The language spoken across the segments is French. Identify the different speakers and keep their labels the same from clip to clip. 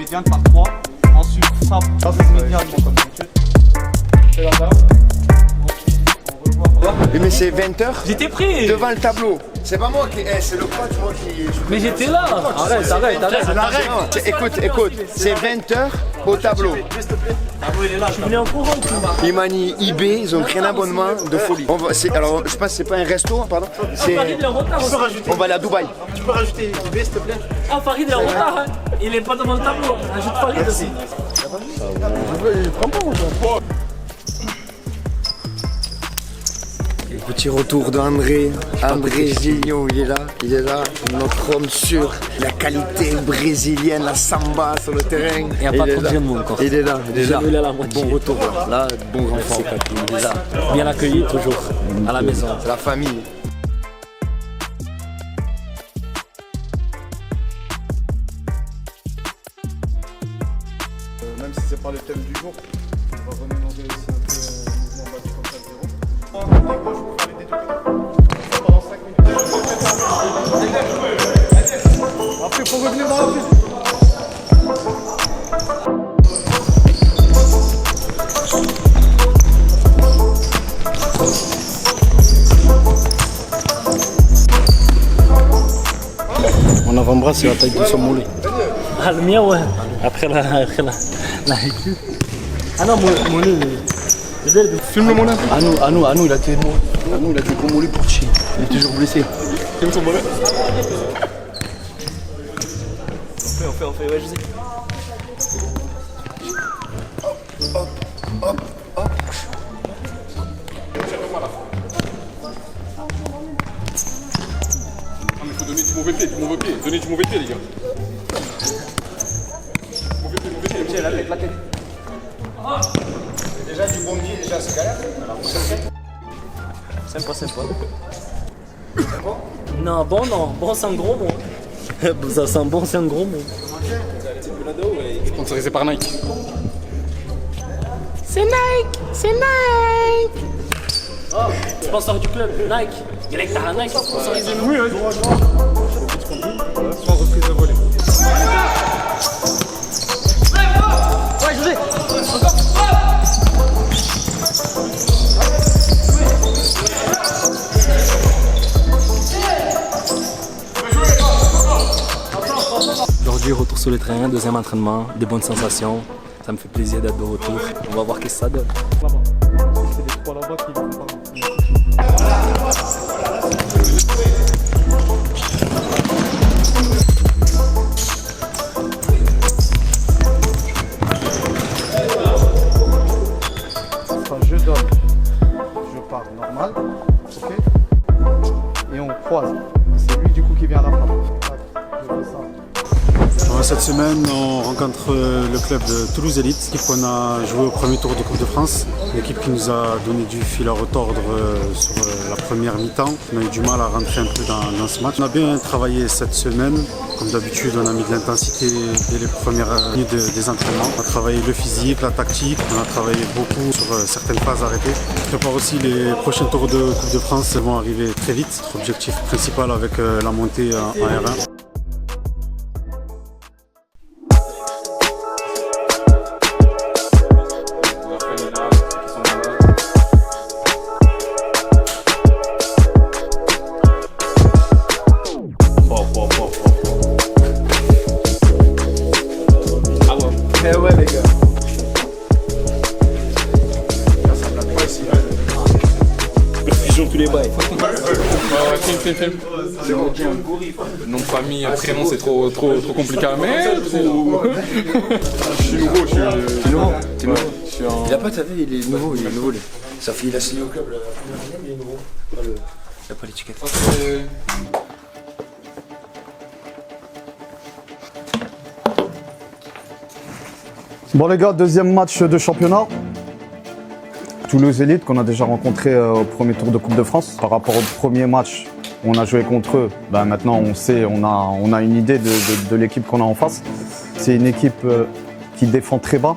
Speaker 1: médiane par 3. Ensuite, frappe médiane comme d'habitude. Fais la barre.
Speaker 2: Oui, mais c'est 20h
Speaker 3: J'étais pris.
Speaker 2: devant le tableau. C'est pas moi qui. C'est le coach, moi qui.
Speaker 3: Mais j'étais là. Arrête.
Speaker 2: Écoute, c'est 20h au tableau.
Speaker 3: Je suis venu en courant, tout.
Speaker 2: Imani, IB, ils ont pris un abonnement de folie. Alors, je pense que c'est pas un resto, pardon.
Speaker 3: Farid est en retard.
Speaker 2: On va aller à Dubaï.
Speaker 1: Tu peux rajouter IB s'il te plaît?
Speaker 3: Ah, Farid est en retard. Hein. Il est pas devant le tableau. Ajoute Farid aussi.
Speaker 2: Petit retour d'André. André Gigno, il est là. Notre homme sûr. La qualité brésilienne, la samba sur le terrain.
Speaker 3: Il n'y a pas trop de jeunes mots encore.
Speaker 2: Il est là, déjà.
Speaker 3: Il est là, bon
Speaker 2: retour là. Bon enfant.
Speaker 3: Déjà. Bien accueilli toujours à la maison.
Speaker 2: C'est la famille.
Speaker 1: Même si c'est pas le thème du jour, on va remélanger ici un peu le mouvement bas du contact 0. Et gauche, vous faites des deux côtés. Ça pendant 5 minutes. Après, il faut revenir dans la piste.
Speaker 4: Mon avant-bras, c'est la taille de son mollet.
Speaker 3: Ah, le mien, ouais. Après la Ah non, mon nez.
Speaker 4: Filme le mollet. À nous, il a été gros mollet pour chier. Il est toujours blessé. Filme son mollet.
Speaker 3: On fait, ouais, je sais.
Speaker 5: Il faut donner du mauvais pied, Donnez du mauvais pied, les gars. Mauvais pied.
Speaker 1: La tête. Déjà, du bon pied, déjà, c'est galère.
Speaker 3: Sympa. Non, bon, non. Bon, c'est un gros mot. Ça sent bon, c'est un gros mot.
Speaker 5: Sponsorisé par Nike.
Speaker 3: C'est Nike. Oh, sponsor du club, Nike. Il est à Nike, sponsorisé nous.
Speaker 5: Oui, sans reprise de volée.
Speaker 3: Ouais, je l'ai. Aujourd'hui, retour sur le terrain, deuxième entraînement, des bonnes sensations. Ça me fait plaisir d'être de retour. On va voir ce que ça donne.
Speaker 1: Là-bas. C'est les trois là-bas qui vont pas. Je donne, je pars normal, ok, et on croise. C'est lui du coup qui vient à la frappe. Je fais ça.
Speaker 4: Cette semaine, on rencontre le club de Toulouse Elite, l'équipe qu'on a joué au premier tour de Coupe de France, l'équipe qui nous a donné du fil à retordre sur la première mi-temps. On a eu du mal à rentrer un peu dans ce match. On a bien travaillé cette semaine, comme d'habitude on a mis de l'intensité dès les premières minutes des entraînements. On a travaillé le physique, la tactique, on a travaillé beaucoup sur certaines phases arrêtées. On prépare aussi les prochains tours de Coupe de France, ils vont arriver très vite. Notre objectif principal avec la montée en R1.
Speaker 1: Eh ouais les gars.
Speaker 4: Fusion tous les bails.
Speaker 5: Film. Nom de famille, prénom, c'est trop compliqué à mettre ou... Je suis nouveau,
Speaker 4: T'es nouveau.
Speaker 2: Il a pas, t'as vu, il est nouveau. Ça fait, il a signé au club là. Il est nouveau. Il a pas l'étiquette.
Speaker 6: Bon les gars, deuxième match de championnat. Toulouse Elite qu'on a déjà rencontré au premier tour de Coupe de France. Par rapport au premier match, on a joué contre eux. Ben, maintenant on sait, on a une idée de l'équipe qu'on a en face. C'est une équipe qui défend très bas.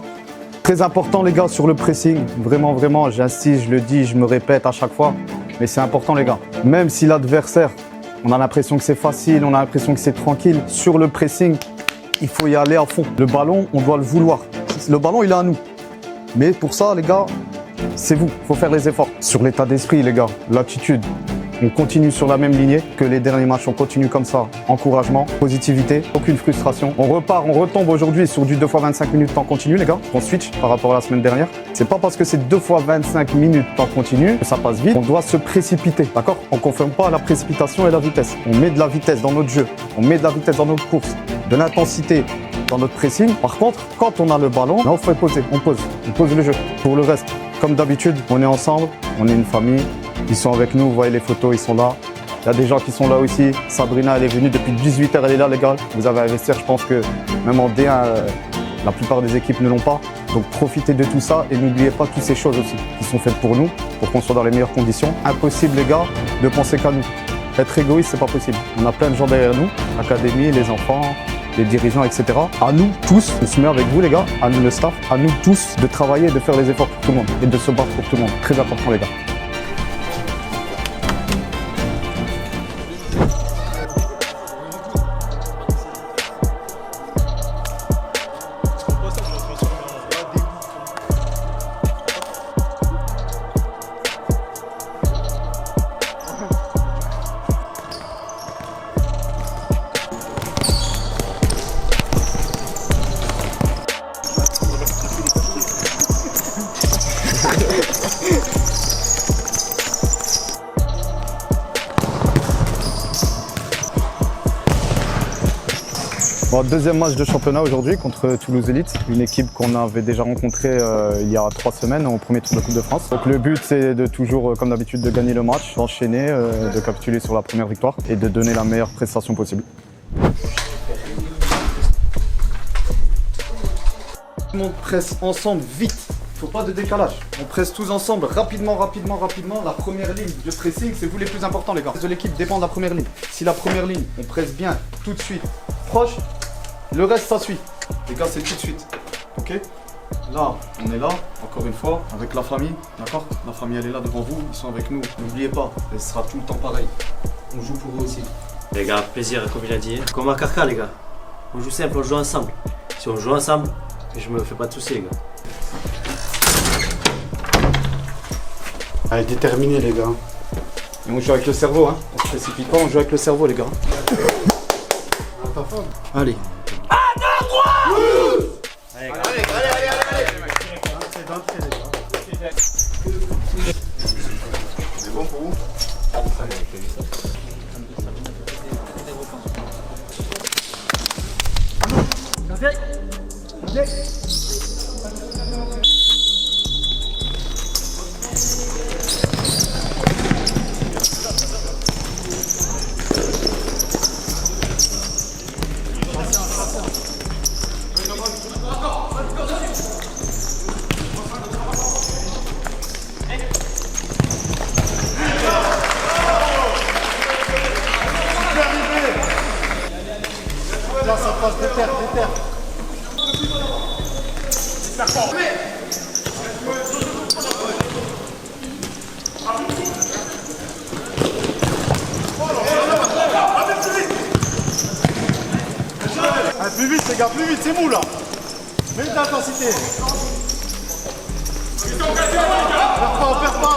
Speaker 6: Très important les gars sur le pressing. Vraiment, j'insiste, je le dis, je me répète à chaque fois. Mais c'est important les gars. Même si l'adversaire, on a l'impression que c'est facile, on a l'impression que c'est tranquille. Sur le pressing, il faut y aller à fond. Le ballon, on doit le vouloir. Le ballon, il est à nous. Mais pour ça, les gars, c'est vous. Il faut faire les efforts. Sur l'état d'esprit, les gars, l'attitude. On continue sur la même lignée que les derniers matchs. On continue comme ça. Encouragement, positivité, aucune frustration. On repart, on retombe aujourd'hui sur du 2 fois 25 minutes temps continu, les gars. On switch par rapport à la semaine dernière. C'est pas parce que c'est 2 fois 25 minutes temps continu que ça passe vite. On doit se précipiter, d'accord? On ne confirme pas la précipitation et la vitesse. On met de la vitesse dans notre jeu. On met de la vitesse dans notre course. De l'intensité dans notre pressing. Par contre, quand on a le ballon, là, on fait poser. On pose le jeu. Pour le reste, comme d'habitude, on est ensemble. On est une famille. Ils sont avec nous, vous voyez les photos, ils sont là. Il y a des gens qui sont là aussi. Sabrina, elle est venue depuis 18h, elle est là, les gars. Vous avez à investir, je pense que même en D1, la plupart des équipes ne l'ont pas. Donc profitez de tout ça et n'oubliez pas toutes ces choses aussi qui sont faites pour nous, pour qu'on soit dans les meilleures conditions. Impossible, les gars, de penser qu'à nous. Être égoïste, c'est pas possible. On a plein de gens derrière nous, l'académie, les enfants, les dirigeants, etc. À nous tous, on se met avec vous, les gars, à nous le staff, à nous tous de travailler et de faire les efforts pour tout le monde et de se battre pour tout le monde. Très important, les gars. Bon, deuxième match de championnat aujourd'hui contre Toulouse Elite, une équipe qu'on avait déjà rencontrée il y a 3 semaines au premier tour de Coupe de France. Donc le but c'est de toujours, comme d'habitude, de gagner le match, d'enchaîner, de capituler sur la première victoire et de donner la meilleure prestation possible. Tout le monde presse ensemble vite, il ne faut pas de décalage. On presse tous ensemble, rapidement. La première ligne de pressing, c'est vous les plus importants, les gars. De l'équipe dépend de la première ligne. Si la première ligne, on presse bien tout de suite, proche, le reste ça suit. Les gars, c'est tout de suite. Ok? Là, on est là, encore une fois, avec la famille, d'accord? La famille, elle est là devant vous, ils sont avec nous. N'oubliez pas, elle sera tout le temps pareil. On joue pour eux aussi.
Speaker 7: Les gars, plaisir, comme il a dit. Comme à Carca, les gars. On joue simple, on joue ensemble. Si on joue ensemble, je me fais pas de soucis, les gars.
Speaker 4: Allez, déterminé, les gars.
Speaker 6: Et on joue avec le cerveau, hein? On se précipite pas, on joue avec le cerveau, les gars. Allez.
Speaker 2: C'est bon pour vous?
Speaker 1: Là, ça passe de terre. Plus vite, les gars, plus vite, c'est mou là. Mets de l'intensité. On perd pas.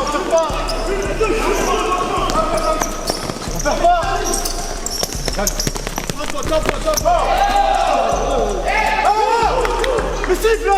Speaker 1: Mais siffle!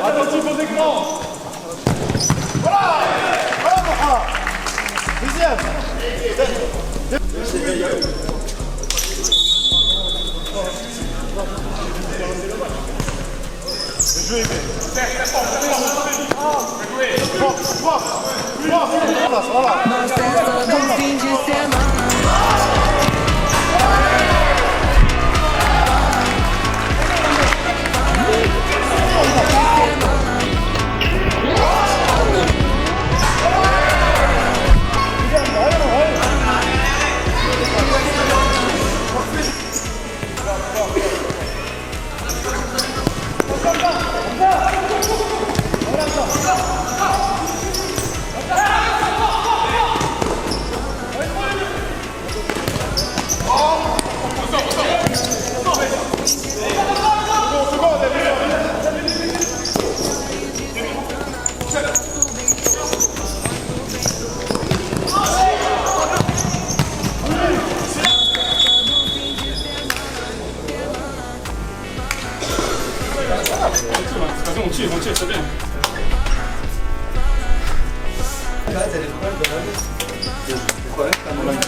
Speaker 1: Attentif aux écrans. Voilà. Deuxième. Le
Speaker 5: Vas-y, on tire, c'est bien.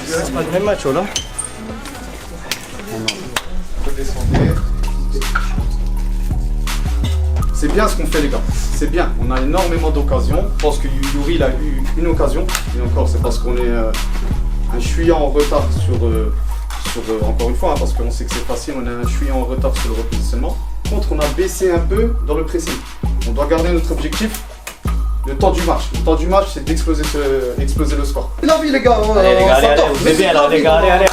Speaker 7: C'est pas le même match, là.
Speaker 6: C'est bien ce qu'on fait les gars, c'est bien, on a énormément d'occasions. Je pense que Yuri il a eu une occasion, et encore c'est parce qu'on est un chouïa en retard sur encore une fois, hein, parce qu'on sait que c'est facile, on est un chouïa en retard sur le repositionnement. Par contre on a baissé un peu dans le pressing. On doit garder notre objectif, le temps du match. Le temps du match c'est d'exploser exploser le score. C'est la vie les gars,
Speaker 7: Allez les gars, allez, vous êtes bien là les gars, allez.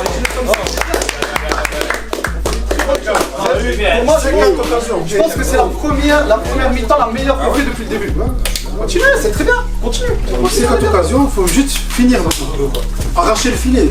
Speaker 6: Pour moi, je pense que c'est la première mi-temps la meilleure qu'on fait depuis le début. Continuez, c'est très bien, continue.
Speaker 4: C'est notre occasion, il faut juste finir maintenant. Arracher le filet.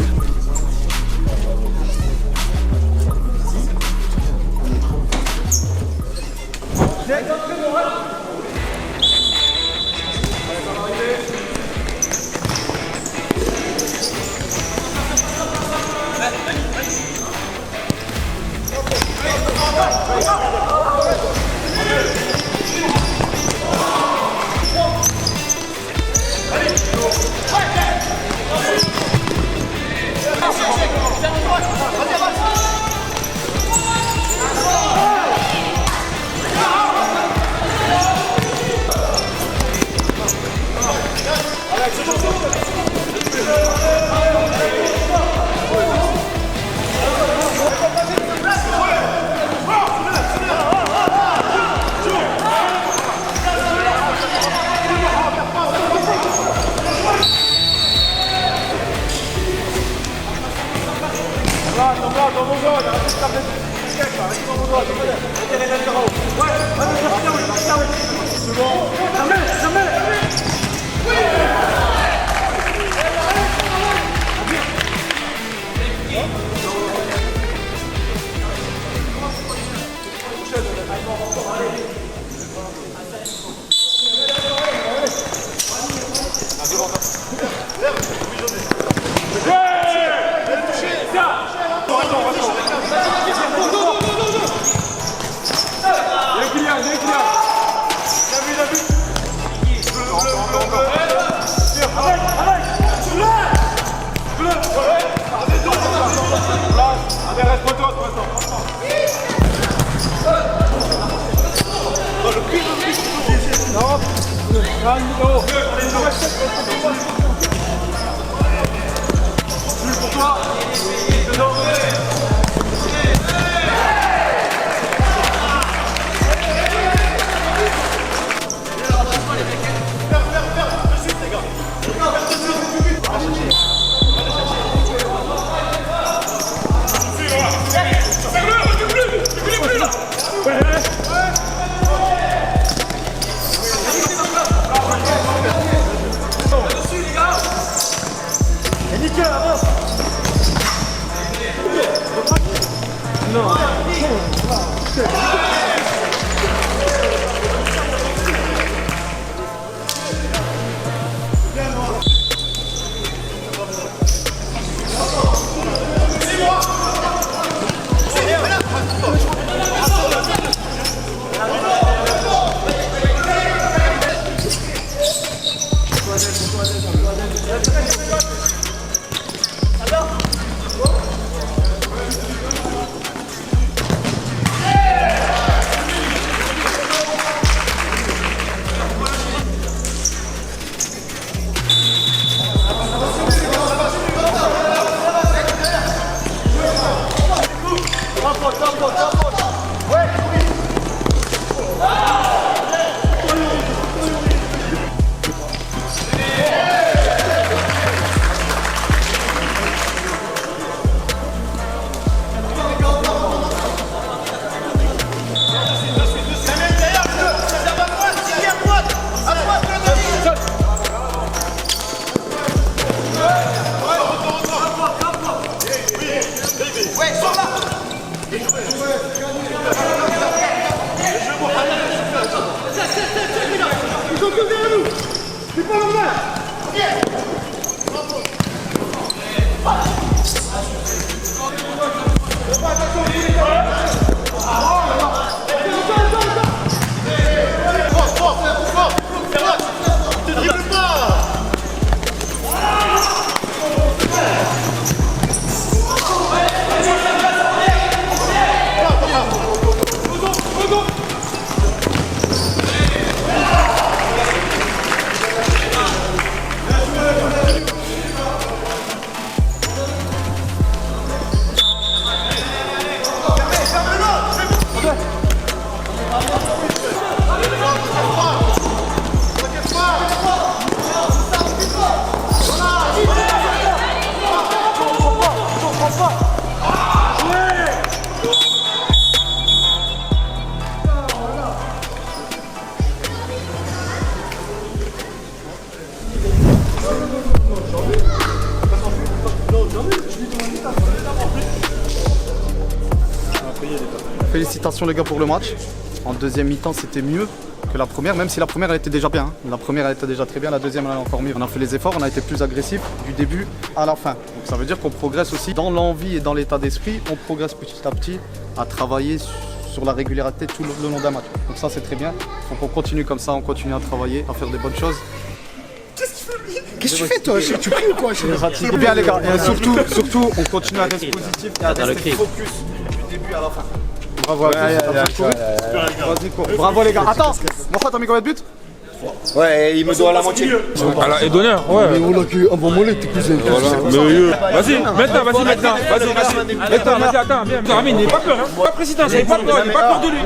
Speaker 7: Nickel, avance.
Speaker 1: Félicitations les gars pour le match. En deuxième mi-temps c'était mieux que la première, même si la première elle était déjà bien. La première elle était déjà très bien, la deuxième elle est encore mieux. On a fait les efforts, on a été plus agressif du début à la fin. Donc ça veut dire qu'on progresse aussi dans l'envie et dans l'état d'esprit. On progresse petit à petit à travailler sur la régularité tout le long d'un match. Donc ça c'est très bien. Donc on continue comme ça, on continue à travailler, à faire des bonnes choses.
Speaker 2: Qu'est-ce que tu fais toi? Tu pries ou quoi?
Speaker 1: C'est bien les gars, et surtout on continue à rester positif et à rester focus du début à la fin. Bravo à tous. Vas-y, cours. Bravo les gars. Attends, Mohamed, t'as mis combien de buts?
Speaker 2: Ouais, il me doit la moitié.
Speaker 5: Et d'honneur, ouais. Vas-y, maintenant, vas-y, attends, viens. Ramine, n'aie pas peur, hein. Pas président, n'aie pas peur, n'aie pas peur de lui.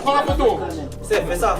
Speaker 7: Prends la photo. C'est, fais ça.